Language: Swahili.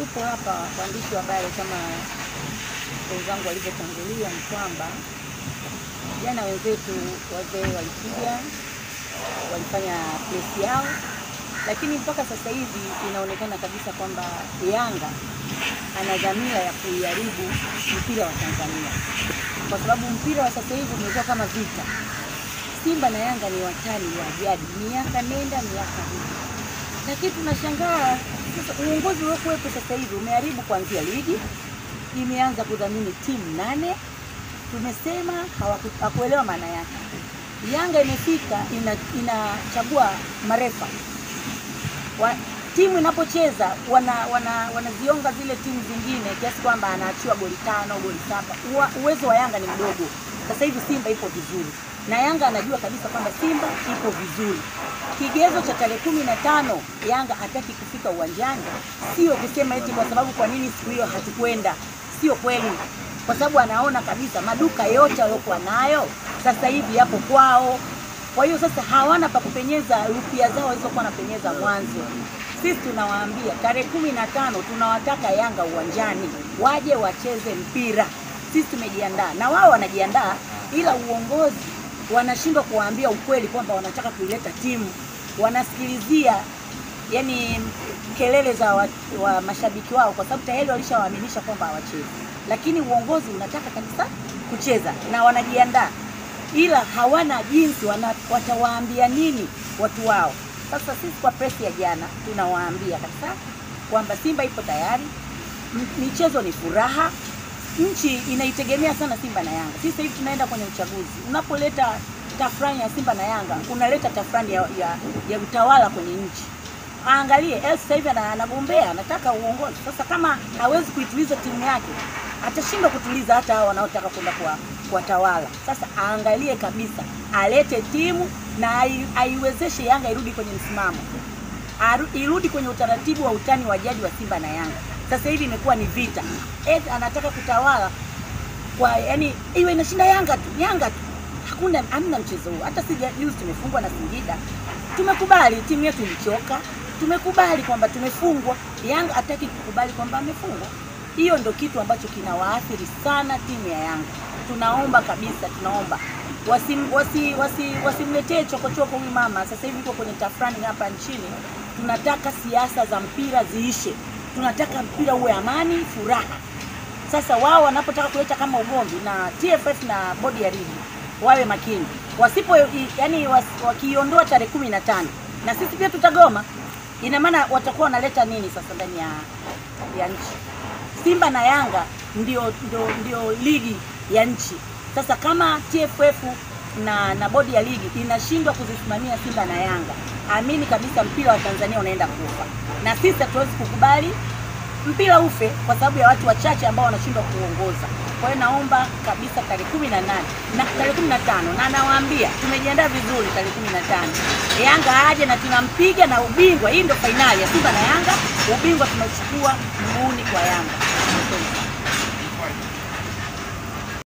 tupo hapa waandishi wa habari kama wenzangu walivyotangulia, ni kwamba jana wenzetu wazee walikuja walifanya press yao, lakini mpaka sasa hivi inaonekana kabisa kwamba Yanga ana dhamira ya kuiharibu mpira wa Tanzania, kwa sababu mpira wa sasa hivi umekuwa kama vita. Simba na Yanga ni watani wa jadi, miaka nenda miaka rudi, lakini tunashangaa sasa uongozi uliokuwepo sasa hivi umeharibu kuanzia ligi, imeanza kudhamini timu 8. Tumesema hawakuelewa maana yake. Yanga imefika inachagua marefa. Timu inapocheza wanazionga zile timu zingine kiasi kwamba anaachiwa goli 5, goli 7. Uwezo wa Yanga ni mdogo. Sasa hivi Simba ipo vizuri, na Yanga anajua kabisa kwamba Simba ipo vizuri. Kigezo cha tarehe 15 Yanga hataki kufika uwanjani, sio kusema eti kwa sababu kwa nini siku hiyo hatukwenda. Sio kweli, kwa sababu anaona kabisa maduka yote aliyokuwa nayo sasa hivi yapo kwao. Kwa hiyo sasa hawana pa kupenyeza rupia zao walizokuwa wanapenyeza mwanzo. Sisi tunawaambia tarehe 15 tunawataka Yanga uwanjani, waje wacheze mpira. Sisi tumejiandaa na wao wanajiandaa, ila uongozi wanashindwa kuwaambia ukweli kwamba wanataka kuileta timu. Wanasikilizia yani kelele za wa mashabiki wao, kwa sababu tayari walishawaaminisha kwamba hawachezi. Lakini uongozi unataka kabisa kucheza na wanajiandaa, ila hawana jinsi, watawaambia nini watu wao. Sasa sisi kwa press ya jana tunawaambia kabisa kwamba Simba ipo tayari, michezo ni furaha, nchi inaitegemea sana Simba na Yanga. Sisi hivi tunaenda kwenye uchaguzi. Unapoleta tafrani ya Simba na Yanga, unaleta tafrani ya utawala kwenye nchi. Aangalie sasa hivi anagombea, anataka uongozi. Sasa kama hawezi kuituliza timu yake, atashindwa kutuliza hata hao wanaotaka kwenda kuwatawala. Sasa aangalie kabisa, alete timu na aiwezeshe Yanga irudi kwenye msimamo, irudi kwenye utaratibu wa utani wa jadi wa Simba na Yanga. Sasa hivi imekuwa ni vita. Anataka kutawala kwa yani iwe inashinda Yanga tu. Hamna mchezo huu. Hata si juzi tumefungwa na Singida. Tumekubali timu yetu ilichoka. Tumekubali kwamba tumefungwa. Yanga hataki kukubali kwamba amefungwa. Hiyo ndio kitu ambacho kinawaathiri sana timu ya Yanga. Tunaomba kabisa, tunaomba wasimletee chokochoko huyu mama. Sasa hivi yuko kwenye tafrani hapa nchini. Tunataka siasa za mpira ziishe. Tunataka mpira uwe amani, furaha. Sasa wao wanapotaka kuleta kama ugomvi, na TFF na bodi ya ligi wawe makini. Wasipo yani wakiondoa tarehe 15 na sisi pia tutagoma, ina maana watakuwa wanaleta nini sasa ndani ya nchi? Simba na Yanga ndio ligi ya nchi. Sasa kama TFF na bodi ya ligi inashindwa kuzisimamia Simba na Yanga, amini kabisa mpira wa Tanzania unaenda kufa. Na sisi hatuwezi kukubali mpira ufe kwa sababu ya watu wachache ambao wanashindwa kuongoza. Kwa hiyo naomba kabisa tarehe 18 na tarehe 15, na nawaambia tumejiandaa vizuri tarehe 15. Yanga aje na tunampiga na ubingwa. Hii ndio finali ya Simba na Yanga. Ubingwa tunachukua mguuni kwa Yanga.